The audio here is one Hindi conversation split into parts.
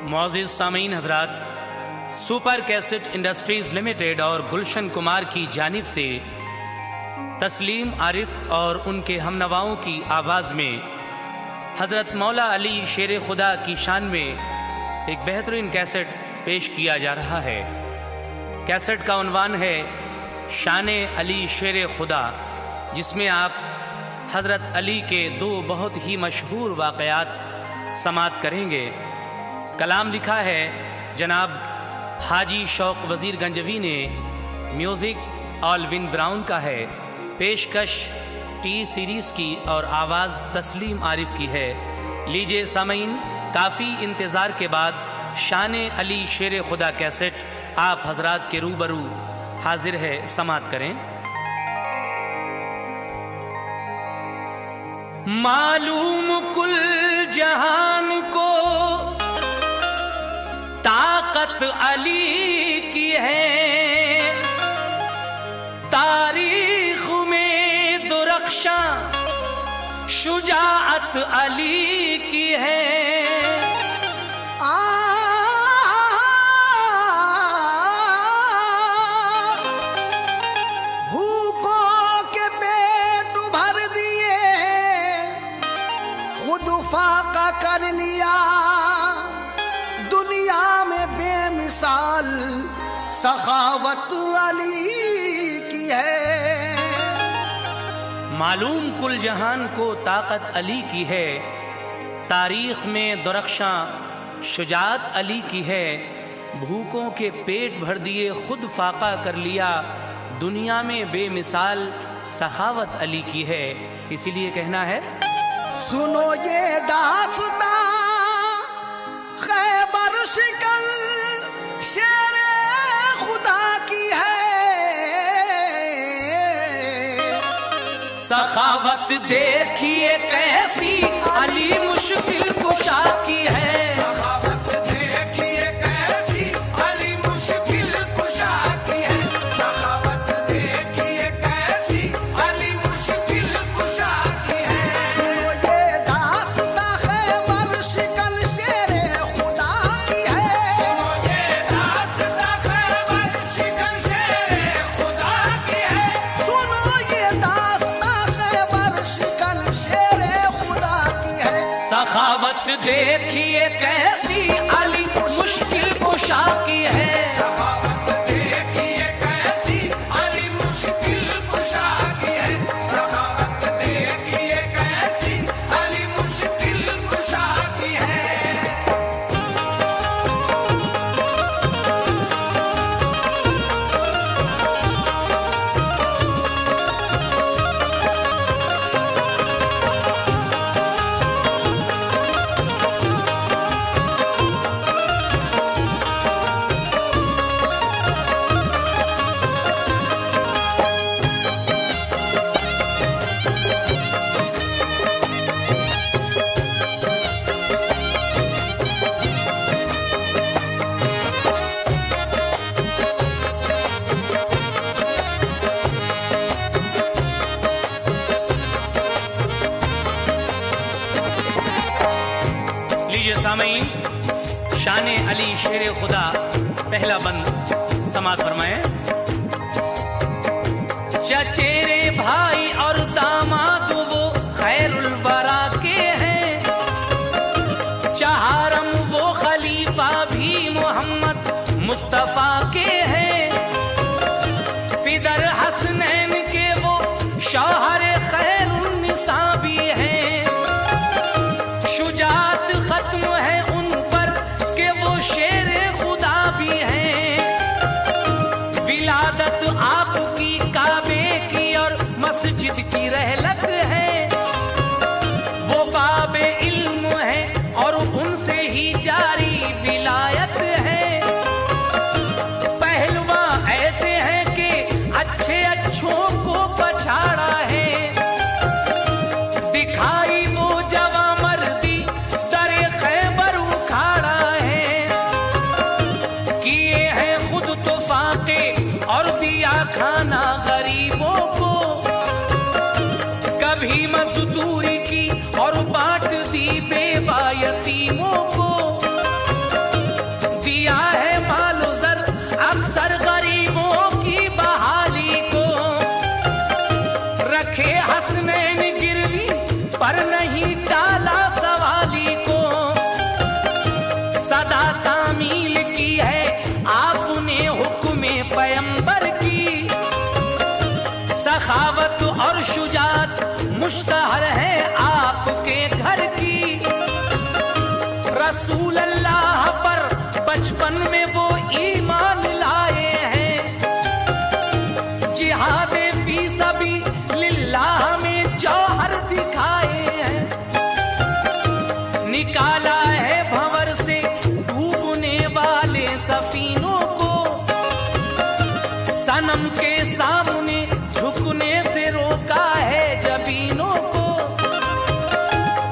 मुअज़्ज़िज़ सामीन हज़रात, सुपर कैसेट इंडस्ट्रीज़ लिमिटेड और गुलशन कुमार की जानिब से तस्लीम आरिफ और उनके हमनवाओं की आवाज़ में हज़रत मौला अली शेर खुदा की शान में एक बेहतरीन कैसेट पेश किया जा रहा है। कैसेट का उन्वान है शान अली शेर खुदा, जिसमें आप हज़रत अली के दो बहुत ही मशहूर वाक़यात समात करेंगे। कलाम लिखा है जनाब हाजी शौक वज़ीर गंजवी ने, म्यूज़िक ऑलविन ब्राउन का है, पेशकश टी सीरीज़ की और आवाज़ तस्लीम आरिफ की है। लीजिए सामीन, काफ़ी इंतज़ार के बाद शान अली शेर खुदा कैसेट आप हजरात के रूबरू हाजिर है, समात करें। मालूम कुल जहान को ताकत अली की है, तारीख में दुरख्शा शुजाअत अली की है। भूखों के पेट भर दिए, खुद फाका कर लिया, दुनिया में बेमिसाल सखावत अली की है। मालूम कुल जहान को ताकत अली की है, तारीख में दुरख्शा शुजाअत अली की है। भूखों के पेट भर दिए, खुद फाका कर लिया, दुनिया में बेमिसाल सखावत अली की है। इसीलिए कहना है, सुनो ये दास्तां खैबर शिकल शेर खुदा की है। सखावत देखिए कैसी अली मुश्किल कुशा की है। सखावत देखिए कैसी अली मुश्किल कुशा की है। सखावत देखिए कैसी अली मुश्किल कुशा की है। सुनो ये दास्तां खैबर शिकल शेर खुदा की है। सुनो ये दास्तां खैबर शिकल शेर खुदा की है। सुनो ये दास्तां खैबर शिकल शेर खुदा की है। सखावत देखिए कैसी अली मुश्किल कुशा की है। सखावत देखिए कैसी अली मुश्किल कुशा की है। सखावत देखिए कैसी अली मुश्किल कुशा की है। लीजिए सामीन, शान अली शेर खुदा पहला बंद समात फरमाएं। चचेरे भाई और दामाद वो खैरुल वरा के हैं, चहारम वो खलीफा भी मोहम्मद मुस्तफा के हैं, फिदर हसनैन के वो शौहर खैरुन्निसा भी हैं, शुजात खत्म है उन पर के वो शेर खुदा भी हैं, विलादत आपकी काबे की और मस्जिद की रहलत है, वो काबे इल्म है और उनसे ही जारी विलायत है। पहलवा ऐसे हैं कि अच्छे अच्छों को पछाड़ा है, दिखाई वो जवा मर्दी दरे खैबर उखाड़ा है, किए हैं खुद तो फाके और दिया खाना गरीबों को, कभी मजदूरी की और बांट दी बेवा यतीमों को। हसनैन गिरवी पर नहीं टाला सवाली को, सदा तामील की है आपने हुक्म पैगंबर की। सखावत और शुजात मुश्तहर है आपके घर की। रसूल अल्लाह पर बचपन में वो ईमान लाए हैं, जिहाद फी सबीलिल्लाह में जौहर दिखाए हैं। निकाला है भंवर से डूबने वाले सफीनों को, सनम के सामने झुकने से रोका है जबीनों को।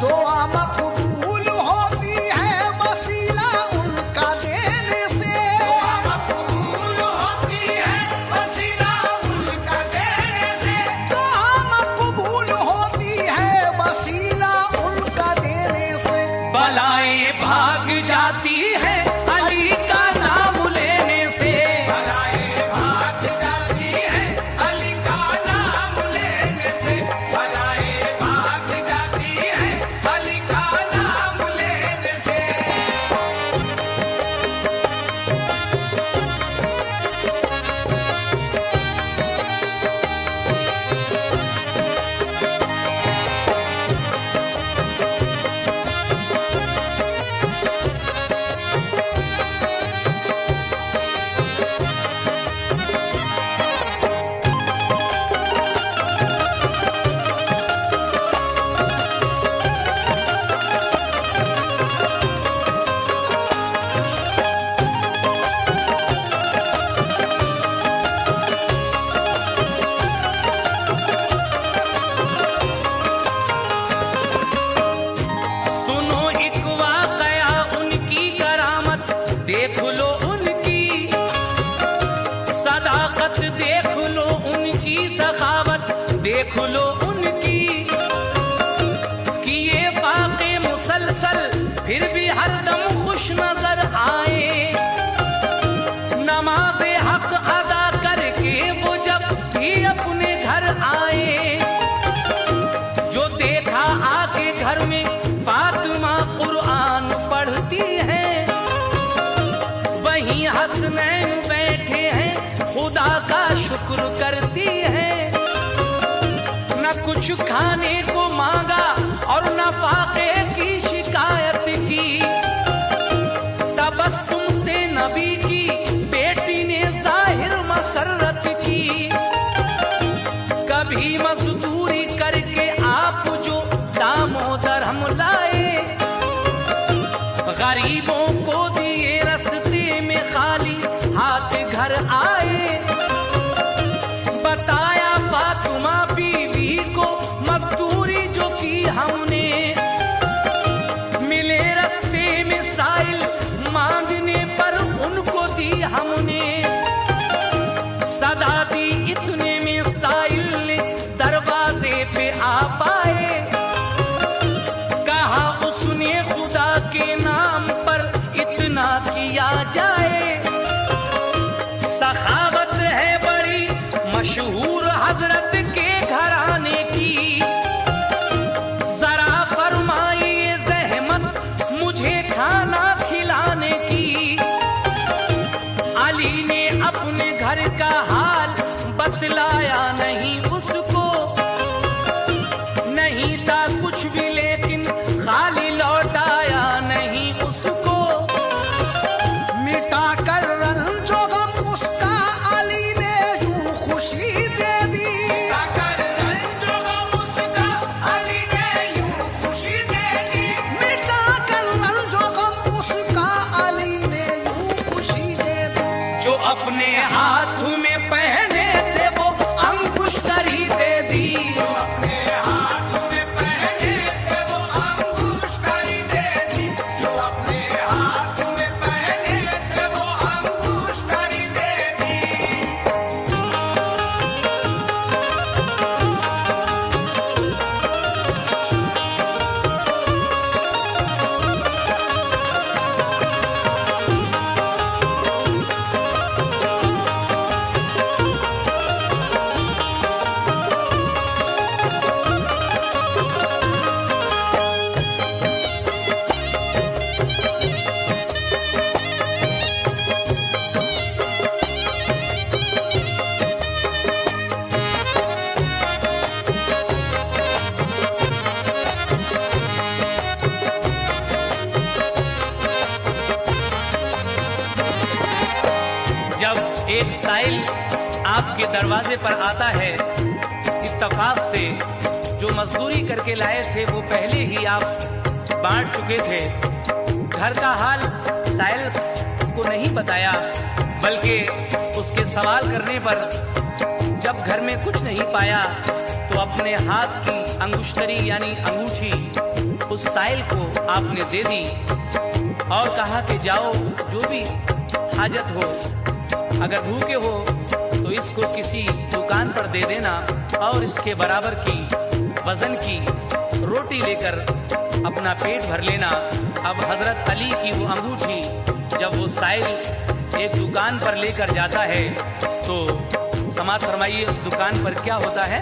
दुआ मकबूल होती है वसीला उनका देने से, दुआ मकबूल होती है वसीला उनका देने से, दुआ मकबूल होती है वसीला उनका देने से। बलाएं भाग जाती है अली का नाम लेने से, बलाएं भाग जाती है अली का नाम लेने से, बलाएं भाग जाती है अली का नाम लेने से। सुनो एक वाकया उनकी करामत देख लो उनकी, सदाकत देख लो उनकी, सखावत देख लो उनकी। कि ये फाके मुसलसल फिर भी हरदम खुश नजर आए, नमाज हक अदा करके वो जब भी अपने घर आए। जो देखा आके घर में फातिमा कुरान पढ़ती है, वहीं हसनैन बैठे हैं खुदा का शुक्र करती है। न कुछ खाने को मांगा और न फाके की शिकायत की, तबस्सुम से नबी की बेटी ने जाहिर मसरत की। कभी मजदूरी करके आप जो दामोदर हम लाए, गरीबों को दिए रस्ते में खाली हाथ घर आए। बताया फातिमा बीवी को मजदूरी जो की हमने, मिले रस्ते में साइल मांगने पर उनको दी हमने। सदा दी इतने में साइल दरवाजे पे आ पाए, कहा उसने खुदा के नाम पर इतना किया जाए। सखावत है बड़ी मशहूर हजरत के घराने की, जरा फरमाइए जहमत मुझे खाना खिलाने की। अली ने अपने घर का हाल बतलाया नहीं उसको, दरवाजे पर आता है। इत्तफाक से जो मजदूरी करके लाए थे वो पहले ही आप बांट चुके थे। घर का हाल साहिल को नहीं बताया, बल्कि उसके सवाल करने पर जब घर में कुछ नहीं पाया तो अपने हाथ की अंगुष्तरी यानी अंगूठी उस साहिल को आपने दे दी और कहा कि जाओ, जो भी हाजत हो, अगर भूखे हो तो इसको किसी दुकान पर दे देना और इसके बराबर की वजन की रोटी लेकर अपना पेट भर लेना। अब हजरत अली की वो अंगूठी जब वो साहिल एक दुकान पर लेकर जाता है तो समाज फरमाइए उस दुकान पर क्या होता है।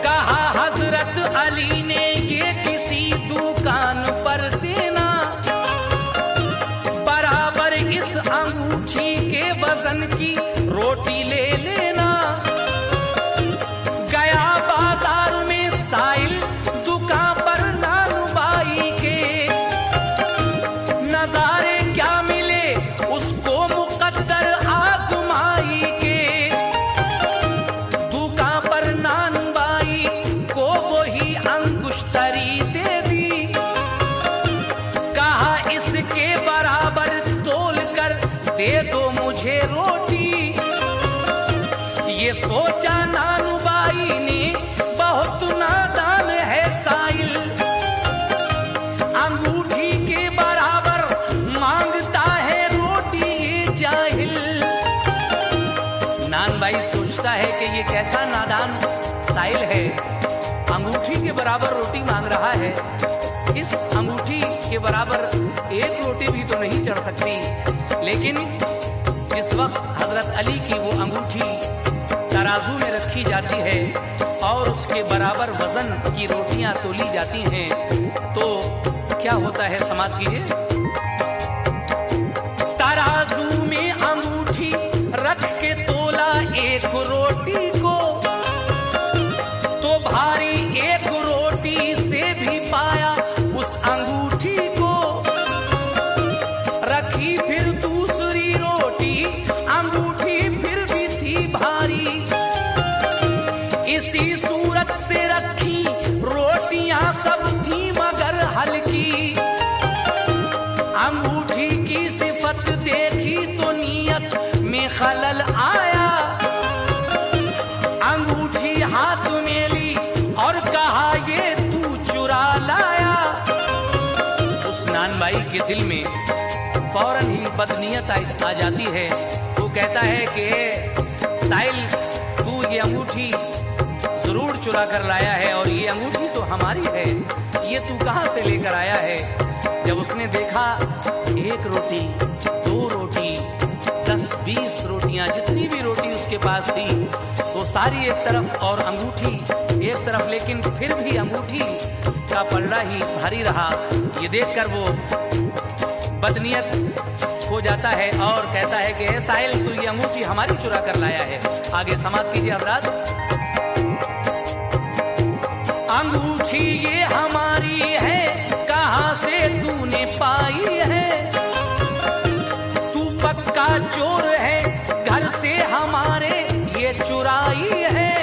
कहा हजरत अली ने ये किसी दुकान पर देना, बराबर इस अंगूठी के वजन की रोटी ले लेना। गया बाजार में साहिल दुकान पर नानुबाई के, नजारे क्या मिले उसको मुकद्दर आजमाई के। दुकान पर नानुबाई को वही अंगुष्तरी दे दी, कहा इसके बराबर तोल कर दे दो मुझे रोटी। ये सोचा नानुबाई ने बहुत नादान है साहिल, अंगूठी के बराबर मांगता है रोटी ये जाहिल। नानबाई सोचता है कि ये कैसा नादान साहिल है, अंगूठी के बराबर रोटी मांग रहा है। इस अंगूठी के बराबर एक रोटी भी तो नहीं चढ़ सकती। लेकिन जिस वक्त हजरत अली की वो अंगूठी तराजू में रखी जाती है और उसके बराबर वजन की रोटियां तोली जाती हैं तो क्या होता है समाज कीजिए। तराजू में अंगूठी रख के तोला एक रोटी को, तो भारी एक रोटी से भी पाया उस अंगूठी को। रखी फिर दूसरी रोटी, अंगूठी फिर भी थी भारी। इसी सूरत से रखी रोटियां सब थी मगर हल्की। अंगूठी की सिफत देखी तो नीयत में खलल आया। अंगूठी हाथ में ली और कहा ये तू चुरा लाया। उस नानबाई के दिल में फौरन ही बदनीयत आ जाती है। वो कहता है कि साहिल तू ये अंगूठी जरूर चुरा कर लाया है और ये अंगूठी तो हमारी है, ये तू कहाँ से लेकर आया है। जब उसने देखा एक रोटी, दो रोटी, 10-20 रोटियां, जितनी भी रोटी उसके पास थी वो सारी एक तरफ और अंगूठी एक तरफ, लेकिन फिर भी अंगूठी का पलड़ा ही भारी रहा। ये देखकर वो बदनीयत हो जाता है और कहता है कि साहिल तू ये अंगूठी हमारी चुरा कर लाया है। आगे समाप्त कीजिए हजरात। अंगूठी ये हमारी है, कहाँ से तूने पाई है। तू पक्का चोर है, घर से हमारे ये चुराई है।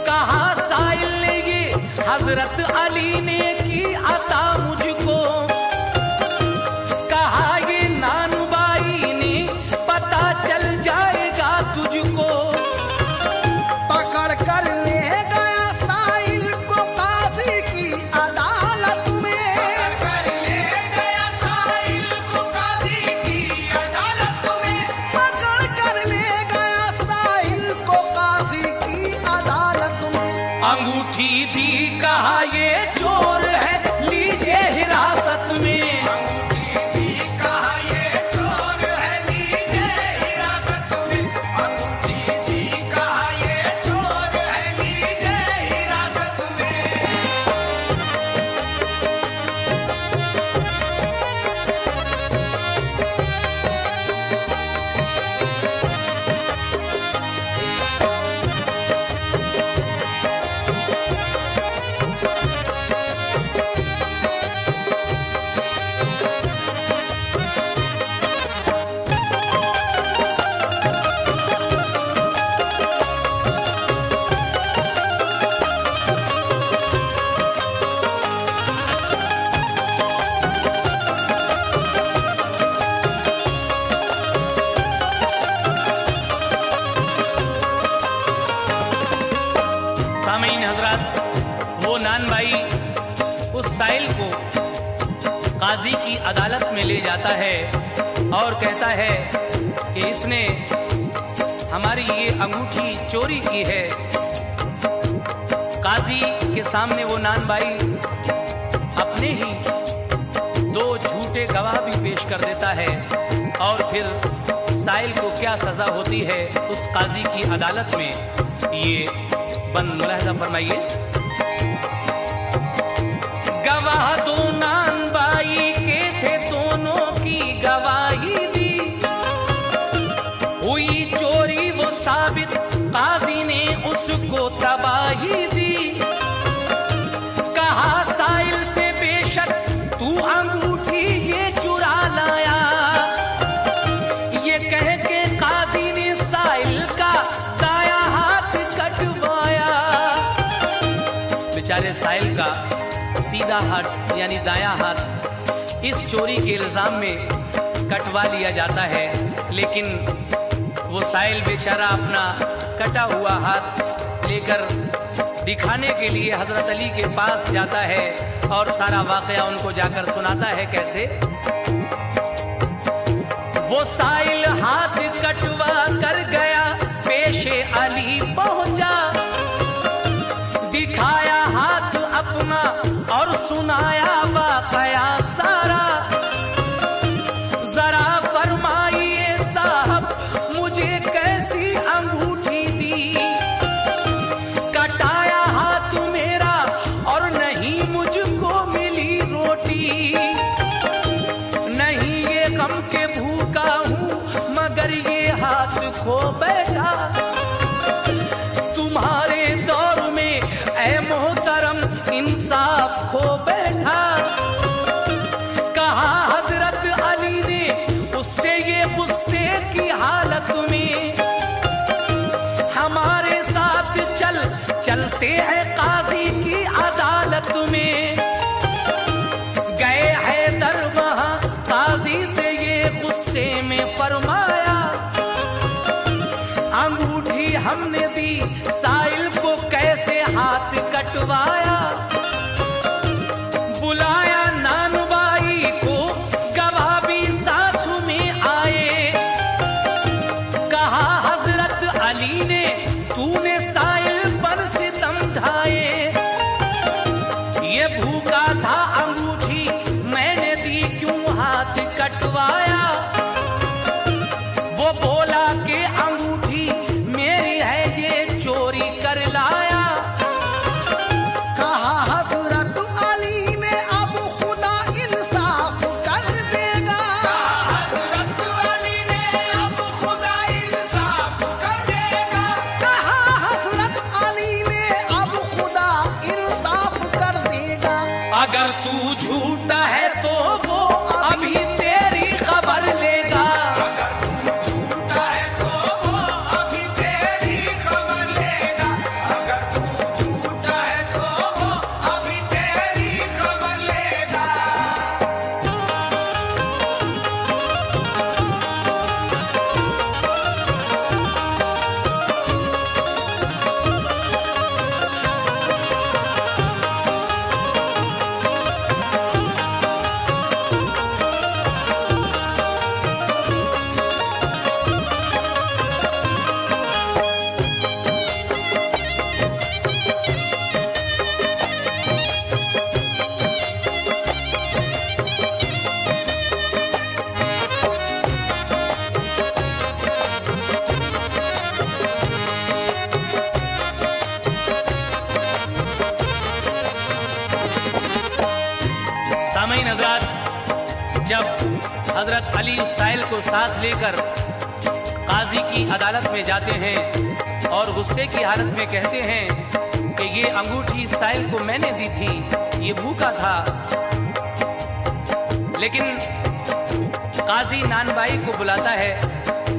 कहा साहिल ने ये हजरत अली ने की अता मुझको। कहा ये नानुबाई ने पता चल जाएगा तुझको। पकड़ कर ले गया साहिल को काजी की अदालत में। पकड़ कर ले गया साहिल को काजी की अदालत में। पकड़ कर ले गया साहिल को काजी की अदालत में। अंगूठी दी, कहा ये चोर है, लीजिए हिरासत में। अंगूठी दी, कहा ये चोर है, लीजिए हिरासत में। अंगूठी दी, कहा ये चोर है, लीजिए हिरासत में। सामीन हजरात, वो नान भाई उस साइल को काजी की अदालत में ले जाता है और कहता है कि इसने हमारी ये अंगूठी चोरी की है। काजी के सामने वो नान भाई अपने ही 2 झूठे गवाह भी पेश कर देता है और फिर साइल को क्या सजा होती है उस काजी की अदालत में, ये बंद मुलाहिजा फरमाइए। गवाह 2 नान भाई के थे, दोनों की गवाही दी, हुई चोरी वो साबित, काजी ने उसको तबाही दी। कहा साइल से बेशक तू अंगूठी ये चुरा लाया, ये कह के काजी ने साइल का दाया हाथ कटवाया। बेचारे साइल का सीधा हाथ यानी दाया हाथ इस चोरी के इल्जाम में कटवा लिया जाता है, लेकिन वो साइल बेचारा अपना कटा हुआ हाथ लेकर दिखाने के लिए हजरत अली के पास जाता है और सारा वाकया उनको जाकर सुनाता है। कैसे वो साइल हाथ कटवा कर गया, पेशे अली पहुंचा, दिखाया हाथ अपना और सुनाया वाकया सारा। जरा फरमाइए साहब मुझे कैसी अंगूठी दी, कटाया हाथ मेरा और नहीं मुझको मिली रोटी। नहीं ये गम के भूखा हूँ मगर ये हाथ खो बैठा। तुम्हारे दौर में ऐ मोहतरम इंसाफ खो बैठा। कहा हजरत अली ने उससे ये गुस्से की हालत में, हमारे साथ चलते हैं काजी की अदालत में। गए हैदर वहां काजी से ये गुस्से में फरमाया, अंगूठी हमने दी साइल को कैसे हाथ कटवाया। बुलाया नानबाई को, गवाह भी साथ में आए। कहा हजरत अली ने तूने साइल पर सितम ढाए, ये भूखा था अंगूठी मैंने दी क्यों हाथ कटवाया। वो बोला कि अंगूठी मेरी है ये चोरी कर लाया। कहा हजरत अली ने अब खुदा इंसाफ कर देगा। हजरत अली ने अब खुदा इंसाफ कर देगा। कहा हजरत अली ने अब खुदा इंसाफ कर देगा। अगर तू झूठा है तो वो अभी तेरी खबर लेगा। अगर तू झूठा है तो वो अभी तेरी खबर लेगा। अगर तू झूठा है तो वो अभी तेरी खबर लेगा। सामीन हजरात, जब हजरत अली साइल को साथ लेकर काजी की अदालत में जाते हैं और गुस्से की हालत में कहते हैं कि ये अंगूठी साइल को मैंने दी थी, ये भूखा था। लेकिन काजी नानबाई को बुलाता है,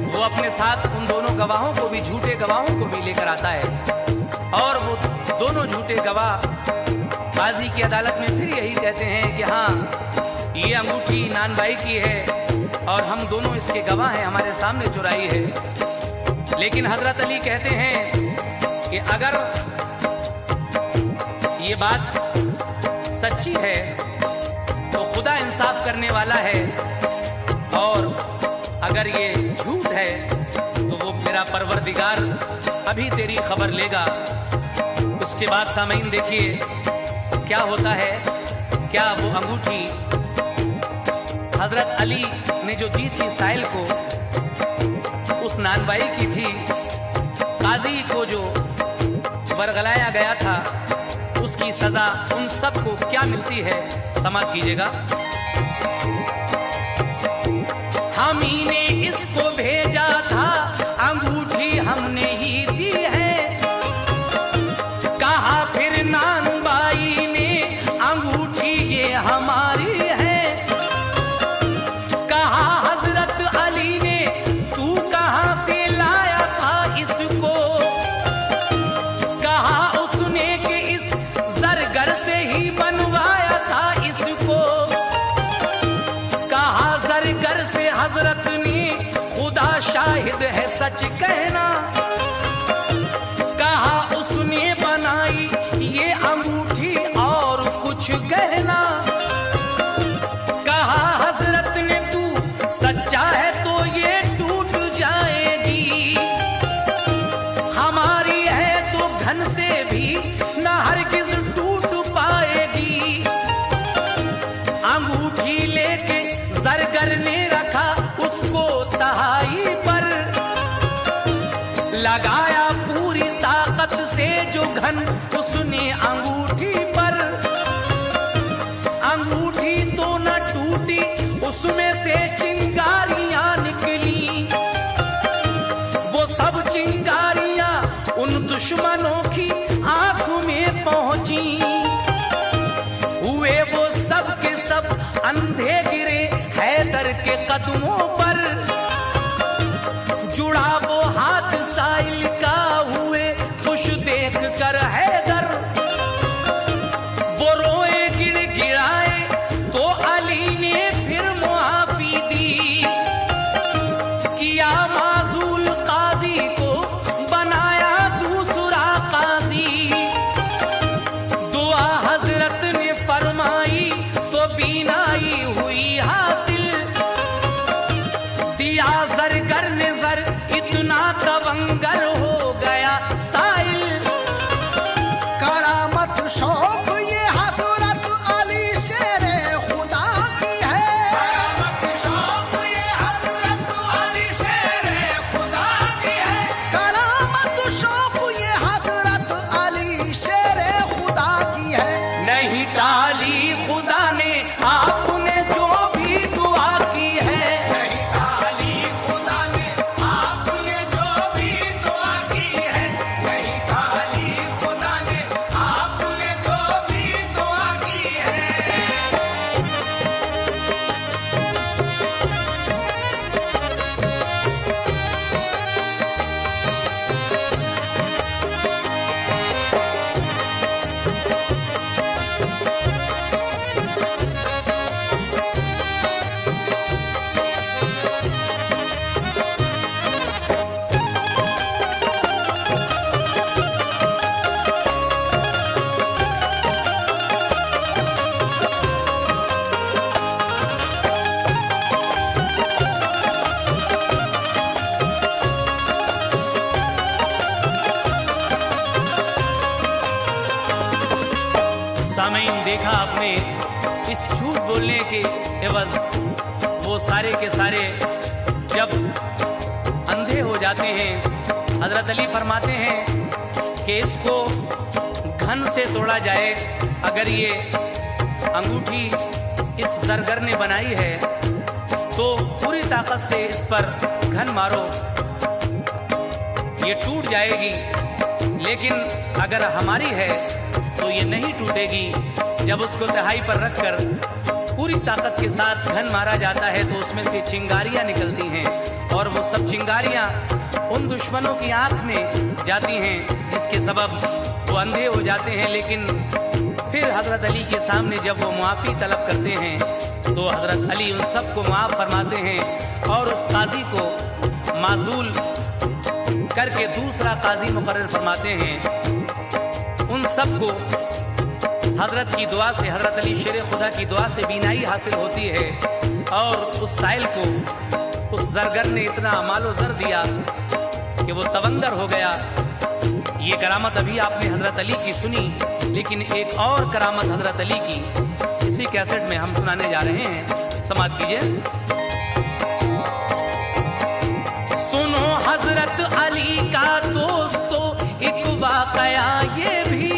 वो अपने साथ उन दोनों गवाहों को भी, झूठे गवाहों को भी लेकर आता है और वो दोनों झूठे गवाह काजी की अदालत में फिर यही कहते हैं कि हाँ ये अंगूठी नानबाई की है और हम दोनों इसके गवाह हैं, हमारे सामने चुराई है। लेकिन हजरत अली कहते हैं कि अगर ये बात सच्ची है तो खुदा इंसाफ करने वाला है, और अगर ये झूठ है तो वो मेरा परवरदिगार अभी तेरी खबर लेगा। उसके बाद सामईन देखिए क्या होता है। क्या वो अंगूठी हजरत अली ने जो दी थी साहिल को, उस नानबाई की थी। काजी को जो बरगलाया गया था उसकी सजा उन सबको क्या मिलती है, समाप्त कीजिएगा। हम ही ने इसको भेजा था, अंगूठी हमने ही दी है। कहा फिर नानबाई ने अंगूठी ये हमारी है। कहा हजरत अली ने तू कहां से लाया था इसको। कहा उसने कि इस जरगर से ही बनवाया था इसको। कहा जरगर से हजरत ने, खुदा शाहिद है सच कहना। कहा उसने बनाई ये अंगूठी और कुछ गहना। कहा हजरत ने तू सच्चा है तो ये टूट जाएगी। हमारी है तो धन से भी न हरगिज टूट पाएगी। अंगूठी लेके जरगर ने रखा उसको तहाई पर। लगाया पूरी ताकत से जो घन उसने अंगूठी पर। अंगूठी तो न टूटी, उसमें से चिंगारियां निकली। वो सब चिंगारियां उन दुश्मनों की आंख में पहुंची। हुए वो सब के सब अंधे गिरे हैदर के कदमों पर। जुड़ा वो हाथ साहिल का, हुए खुश देख कर हैदर। वो रोए गिर गिराए तो अली ने फिर मुआफी दी। किया माजूल काजी को बनाया दूसरा काजी। दुआ हजरत ने फरमाई तो बीनाई हुई हासिल। दिया जरगर ने जर इतना तवंगर हो गया साहिल। करामत शौक ये हजरत अली शेरे खुदा की है। करामत शौक ये हजरत अली शेरे खुदा की है। करामत शौक ये हजरत अली शेरे खुदा की है। नहीं टाली खुदा ने आपने जो भी दुआ की है। नहीं टाली खुदा ने आपने जो भी दुआ की है। नहीं टाली खुदा ने आपने जो भी दुआ की है। सामईन देखा आपने इस झूठ बोलने के एवज वो सारे के सारे जब अंधे हो जाते हैं। हजरत अली फरमाते हैं कि इसको घन से तोड़ा जाए। अगर ये अंगूठी इस जरगर ने बनाई है तो पूरी ताकत से इस पर घन मारो, ये टूट जाएगी। लेकिन अगर हमारी है तो ये नहीं टूटेगी। जब उसको तहाई पर रखकर पूरी ताकत के साथ घन मारा जाता है तो उसमें से चिंगारियां निकलती हैं, और वो सब चिंगारियां उन दुश्मनों की आंख में जाती हैं जिसके सबब वो अंधे हो जाते हैं। लेकिन फिर हजरत अली के सामने जब वो मुआफ़ी तलब करते हैं तो हजरत अली उन सबको माफ़ फरमाते हैं और उस काजी को माजूल करके दूसरा काजी मुकर्रर फरमाते हैं। उन सबको हजरत की दुआ से, हजरत अली शेर खुदा की दुआ से बीनाई हासिल होती है। और उस साइल को उस जरगर ने इतना मालो जर दिया कि वो तवंगर हो गया। ये करामत अभी आपने हजरत अली की सुनी, लेकिन एक और करामत हजरत अली की इसी कैसेट में हम सुनाने जा रहे हैं। समाप्त कीजिए। सुनो हजरत अली का दोस्तों एक वाकया ये भी,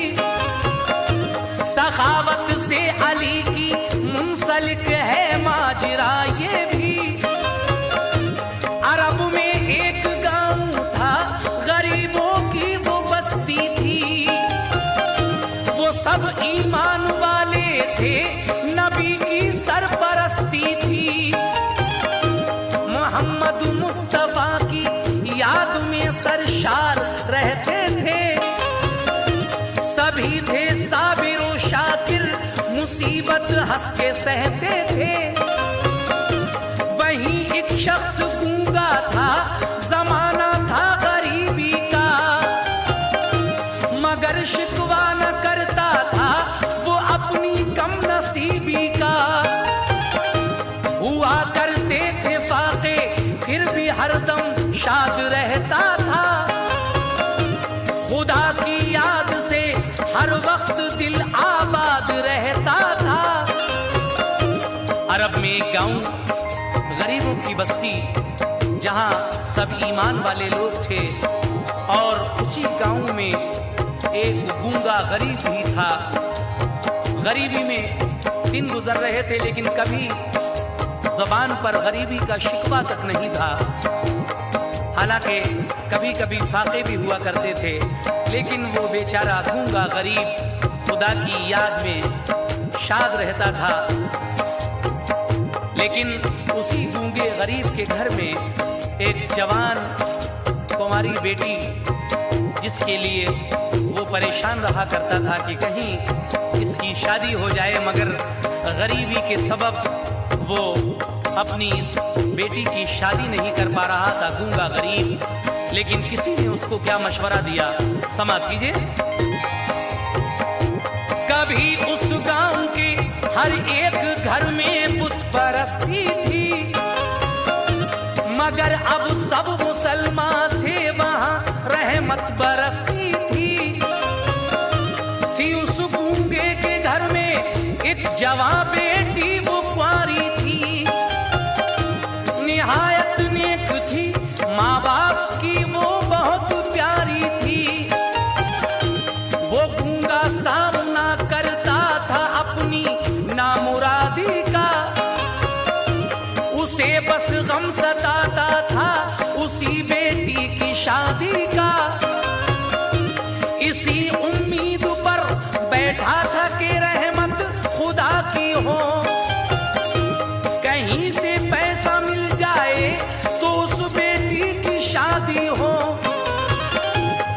सखावत से अली की मुंसलिक है माजरा ये भी। अरब में एक गांव था, गरीबों की वो बस्ती थी। वो सब ईमान वाले थे, नबी की सरपरस्ती थी। मोहम्मद मुस्तफा की याद में सरशार रहते थे। सभी थे साबिर और शाकिर, मुसीबत हंस के सहते थे। वहीं एक शख्स गूंगा था, जमाना था गरीबी का, मगर शिकवा न करता था वो अपनी कम नसीबी का। हुआ करते थे फाके, फिर भी हरदम शाद रहता था। खुदा की याद से हर वक्त दिल आबाद रहता था। अरब में एक गांव, गरीबों की बस्ती, जहां सब ईमान वाले लोग थे। और उसी गांव में एक गूंगा गरीब भी था। गरीबी में दिन गुजर रहे थे, लेकिन कभी जबान पर गरीबी का शिकवा तक नहीं था। हालांकि कभी कभी फाके भी हुआ करते थे, लेकिन वो बेचारा गूंगा गरीब खुदा की याद में शाद रहता था। लेकिन उसी गूंगे गरीब के घर में एक जवान कुंवारी बेटी, जिसके लिए वो परेशान रहा करता था कि कहीं इसकी शादी हो जाए, मगर गरीबी के सबब वो अपनी इस बेटी की शादी नहीं कर पा रहा था, गूंगा गरीब। लेकिन किसी ने उसको क्या मशवरा दिया, समाप्त कीजिए। कभी उस गांव के हर एक घर में बुत परस्ती थी, मगर अब सब मुसलमान थे, वहां रहमत बरसती थी। उस गूंगे के घर में एक जवां बेटी वो कुंवारी थी, निहायत नेक थी, माँ बाप की वो बहुत प्यारी थी। वो गूंगा सामना करता था अपनी नामुरादी का, उसे बस गम सताता था उसी बेटी की शादी का। इसी उम्मीद पर बैठा था कि रहमत खुदा की हो, कहीं से पैसा मिल जाए तो उस बेटी की शादी हो।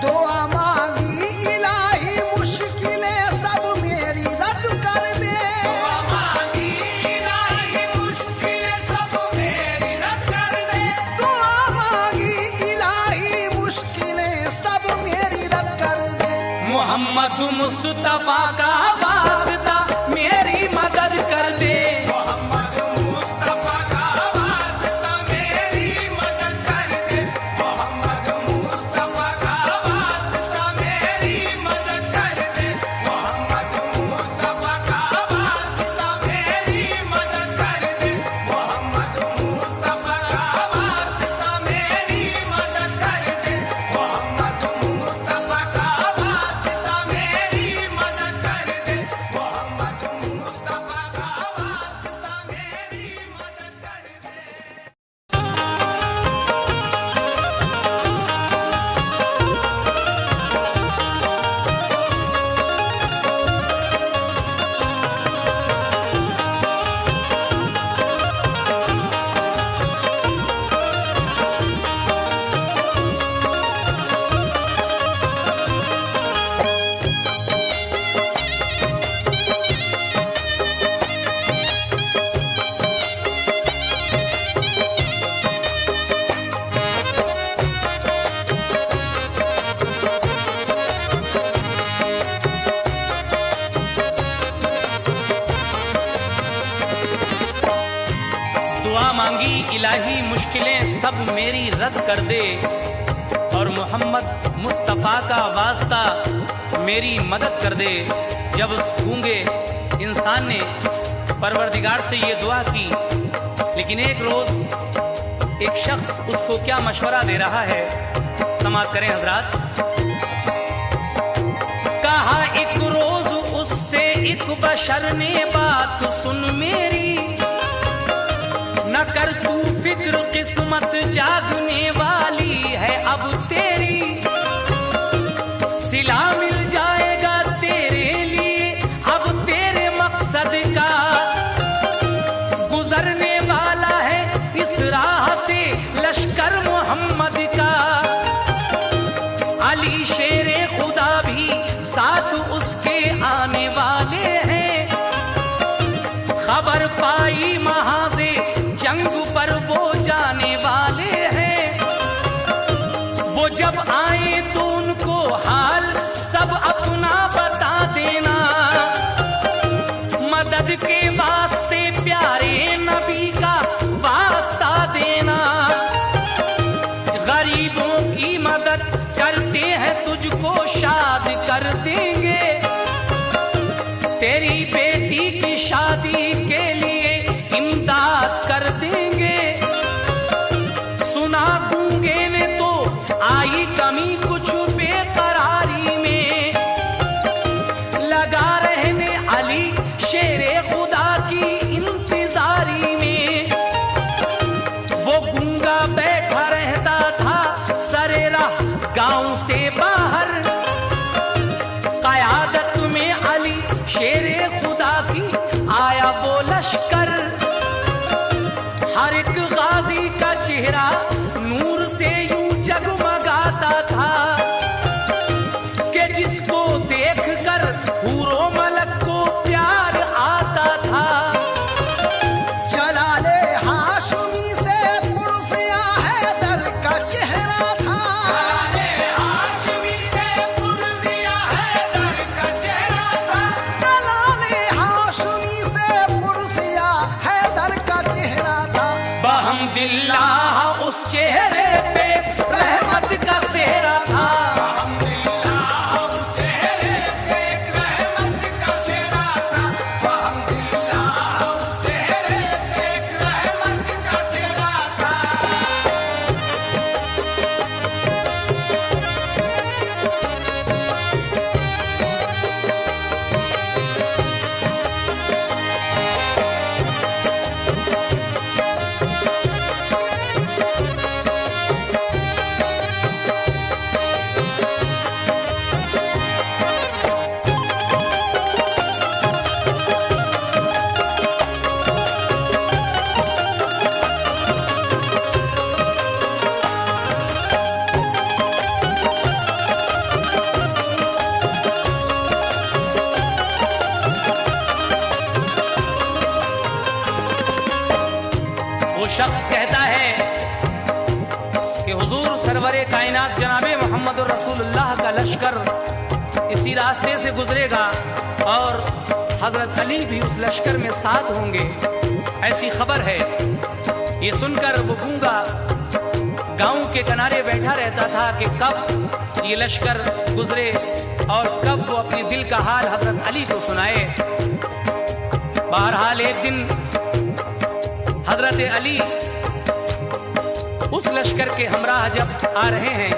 दुआ मांगी इलाही, मुश्किलें सब मेरी रद्द कर दे। दुआ मांगी इलाही, मुश्किलें सब मेरी रद्द कर दे। दुआ मांगी इलाही, मुश्किलें सब मेरी रद्द कर दे। मोहम्मद मुस्तफा का वास्ता मेरी मदद कर दे। मोहम्मद मुस्तफा का वास्ता मेरी मदद कर दे। मोहम्मद मुस्तफा का वास्ता मेरी मदद कर दे। मोहम्मद मुस्तफा का वास्ता मेरी मदद कर दे। मोहम्मद मुस्तफा का वास्ता मेरी मदद कर दे। मोहम्मद मुस्तफा का वास्ता मेरी मदद कर दे। मांगी इलाही मुश्किलें सब मेरी रद्द कर दे, और मोहम्मद मुस्तफ़ा का वास्ता मेरी मदद कर दे। जब उस गूंगे इंसान ने परवरदिगार से ये दुआ की, लेकिन एक रोज एक शख्स उसको क्या मशवरा दे रहा है, समाअत करें हजरात। कहा एक रोज उससे एक बशर ने बात सुन मेरी, न कर तू फिक्र किस्मत जागने वाली है अब तेरी, सिला मिल जाएगा तेरे लिए अब तेरे मकसद का, गुजरने वाला है इस राह से लश्कर मोहम्मद का, अली शेरे खुदा भी साथ उसके आने वाले हैं, खबर पाई वहां से जंग पर वो जाने वाले हैं, वो जब आए तो उनको हाल सब अपना बता देना, मदद के वास्ते प्यारे नबी का वास्ता देना, गरीबों की मदद करते हैं तुझको शाद कर देंगे, तेरी बेटी की शादी के लिए इमदाद कर देंगे, सुना गूंगे ने तो आई कमी कुछ बेकरारी में, लगा रहने अली शेरे खुदा की इंतजारी में, वो गूंगा बैठा रहता था सरे राह गांव से बाहर, कयादत में अली शेरे खुदा की आया वो लश्कर, हर एक गाजी का चेहरा नूर से यूं जगमगाता था, कि जिसको देखकर हूरो मलक को प्यार आता था, जलाले हाशमी से पुरसिया हैदर का चेहरा था, जलाले हाशमी से पुरसिया हैदर का चेहरा था, जलाले हाशमी से पुरसिया हैदर का चेहरा था, बहम्दिल्लाह उस चेहरे पे रहमत का सेहरा था, अल्लाह उस चेहरे पे एक रहमत का चेहरा था, अल्लाह उस चेहरे पे एक रहमत का चेहरा था। वो शख्स कहता है कि हुजूर सरवरे कायनात जनाबे मोहम्मद रसूलुल्लाह का लश्कर इसी रास्ते से गुजरेगा और हजरत अली भी उस लश्कर में साथ होंगे, ऐसी खबर है। ये सुनकर वो गूंगा गांव के किनारे बैठा रहता था कि कब ये लश्कर गुजरे और कब वो अपने दिल का हाल हजरत अली को सुनाए। बहरहाल एक दिन हजरत अली उस लश्कर के हमराह जब आ रहे हैं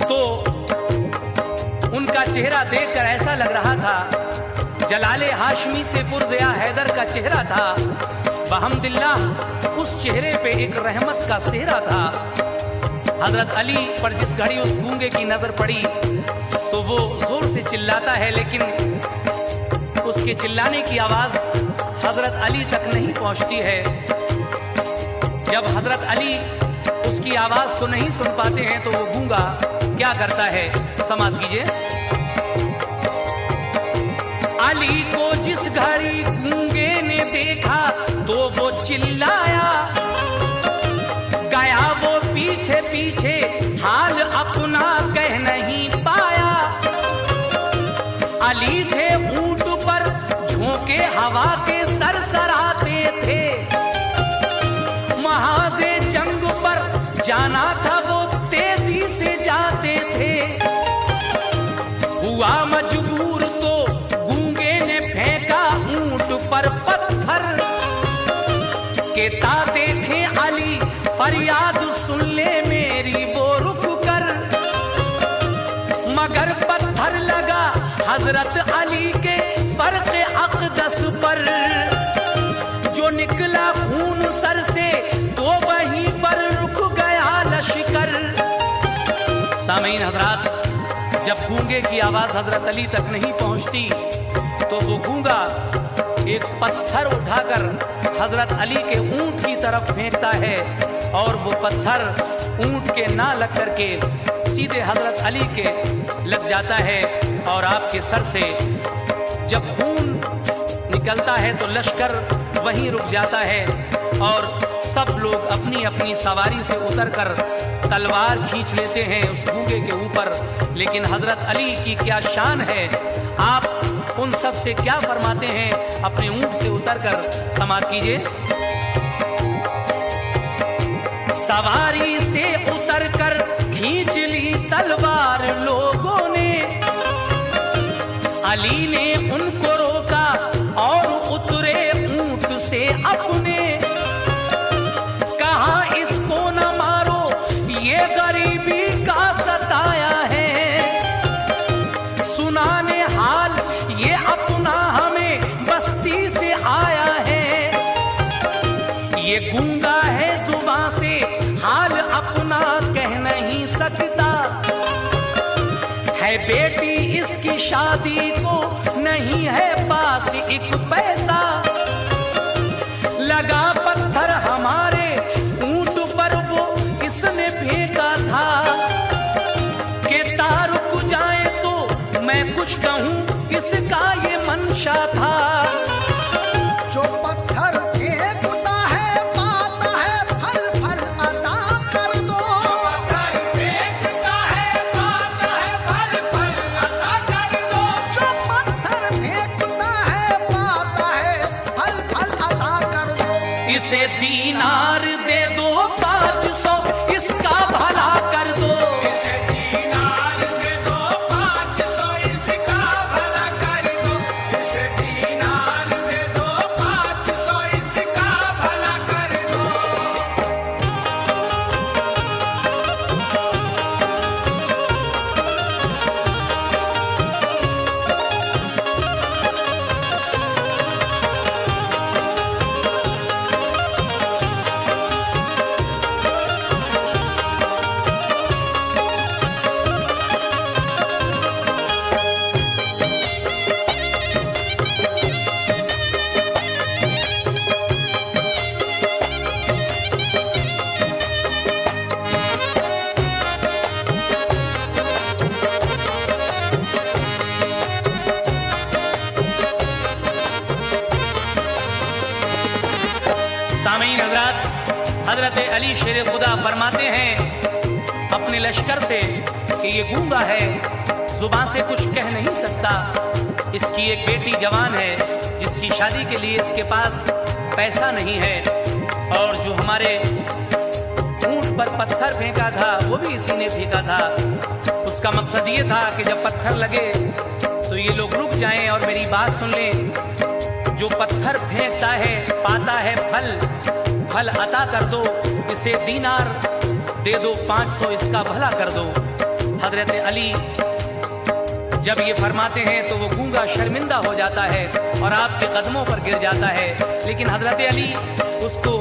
तो उनका चेहरा देखकर ऐसा लग रहा था, जलाले हाशमी से पुरज़िया हैदर का चेहरा था, बहम्दिल्लाह उस चेहरे पे एक रहमत का सेहरा था। हजरत अली पर जिस घड़ी उस गूंगे की नजर पड़ी तो वो जोर से चिल्लाता है, लेकिन उसके चिल्लाने की आवाज हजरत अली तक नहीं पहुंचती है। जब हजरत अली उसकी आवाज को नहीं सुन पाते हैं तो वो गूंगा क्या करता है, समाअत कीजिए। अली को जिस घड़ी गूंगे ने देखा तो वो चिल्लाया, गया वो पीछे पीछे हाल अपना कह नहीं पाया। अली थे ऊंट पर झोंके हवा के सरसराते थे, हुआ मजबूर तो गूंगे ने फेंका ऊंट पर पत्थर, के ता देखे अली फरियाद सुन ले मेरी वो रुक कर, मगर पत्थर लगा हजरत अली के फर्क़े अक़दस पर, जो निकला खून सर से तो वहीं पर रुक गया लश्कर। सामीन हजरात, जब गूंगे की आवाज हजरत अली तक नहीं पहुंचती तो वो गूंगा एक पत्थर उठाकर हजरत अली के ऊंट की तरफ फेंकता है, और वो पत्थर ऊंट के ना लग करके सीधे हजरत अली के लग जाता है, और आपके सर से जब खून निकलता है तो लश्कर वहीं रुक जाता है, और सब लोग अपनी अपनी सवारी से उतरकर तलवार खींच लेते हैं उस गूंगे के ऊपर। लेकिन हजरत अली की क्या शान है, आप उन सब से क्या फरमाते हैं, अपने ऊंट से उतरकर समात कीजिए। सवारी से उतरकर खींच ली तलवार लोगों ने, अली ने उनको रोका और उतरे ऊंट से अपने, कहा इसको न मारो ये गरीबी का सताया है, सुनाने हाल ये अपना हमें बस्ती से आया है, ये गूंगा है जुबान से हाल अपना कह नहीं सकता, है बेटी इसकी शादी को नहीं है पास एक पैसा, लगा पत्थर हमारे ऊंट पर वो इसने फेंका था, कि तार रुक जाए तो मैं कुछ कहूं किसका ये मंशा था। जो पत्थर फेंकता है पाता है फल फल अता कर दो, पत्थर फेंकता है पाता है फल फल अता कर दो, जो पत्थर फेंकता है पाता है फल फल अता कर दो, इसे दीनार दे दो 500 इसका भला कर दो, इसे दीनार दे दो 500 इसका भला कर दो, इसे दीनार दे दो 500 इसका भला कर दो। सामीन हजरत, हजरत अली शेर खुदा फरमाते हैं अपने लश्कर से कि ये गूंगा है, जुबान से कुछ कह नहीं सकता, इसकी एक बेटी जवान है जिसकी शादी के लिए इसके पास पैसा नहीं है, और जो हमारे ऊंट पर पत्थर फेंका था वो भी इसी ने फेंका था। उसका मकसद ये था कि जब पत्थर लगे तो ये लोग रुक जाएं और मेरी बात सुन लें, जो पत्थर फेंकता है पाता है फल फल अता कर दो, इसे दीनार दे दो 500 इसका भला कर दो। हजरत अली जब ये फरमाते हैं तो वो गूंगा शर्मिंदा हो जाता है और आपके कदमों पर गिर जाता है, लेकिन हजरत अली उसको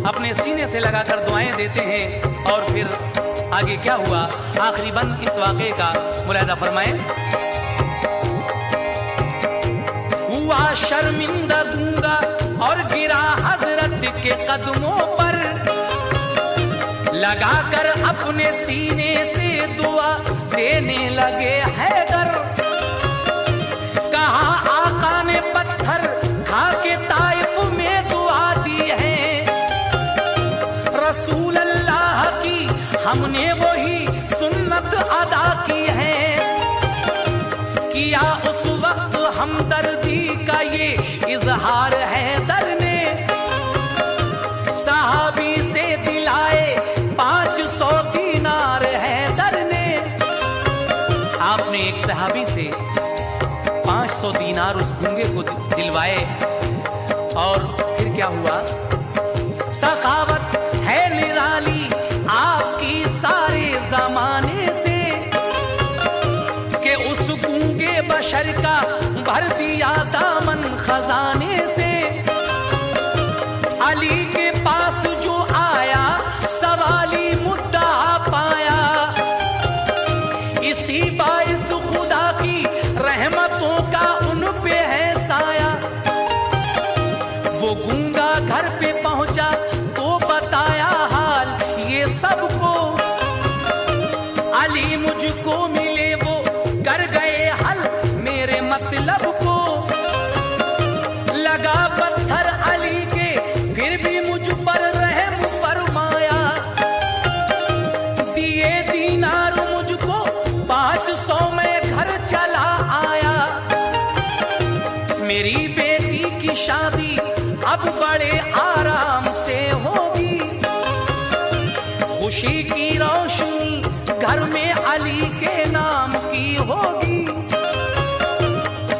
अपने सीने से लगाकर दुआएं देते हैं। और फिर आगे क्या हुआ, आखिरी बंद इस वाक़े का मुलाहिदा फरमाएं। हुआ शर्मिंदा गूंगा और गिरा हजरत के कदमों पर, लगाकर अपने सीने से दुआ देने लगे हैदर। कहा आका ने पत्थर खा के ताइफ में दुआ दी है, रसूल अल्लाह की हमने वही सुन्नत अदा की है। किया उस वक्त हमदर्दी का ये इजहार हैदर ने, सहाबी से दिलाए 500 दीनार हैदर ने। आपने एक सहाबी से 500 दीनार उस गूंगे को दिलवाए। और फिर क्या हुआ? सखावत है निराली आपकी सारे जमाने से कि उस गूंगे बशर का भर दिया दामन खजाने से। अली के पास जो आया सवाली मुद्दा पाया, इसी बाइस खुदा की रहमतों का उन पे है साया। वो गूंगा घर पे पहुंचा तो बताया हाल ये सबको। अली मुझको मिले वो कर गए हल मेरे मतलब को। लगा पत्थर अली के फिर भी मुझ पर रहम फरमाया। दिए दीनार मुझको 500 में घर चला आया। मेरी बेटी की शादी अब बड़े आराम से होगी। खुशी की रोशनी घर में अली के नाम की होगी।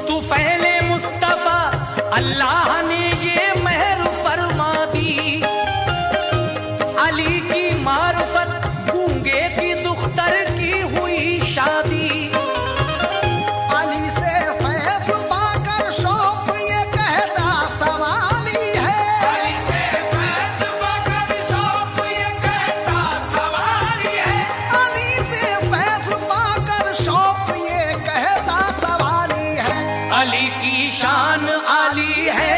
तू फैले मुस्तफा अल्लाह ने ये मेहर फरमा दी। अली की मार्फत गूंगे की दुख्तर की हुई शादी। अली से फैज पाकर शौक ये कहता सवाली है। अली से फैज पाकर शौक ये कहता सवारी है। अली से फैज पाकर शौक ये कहता सवाली है। अली की शान आली है,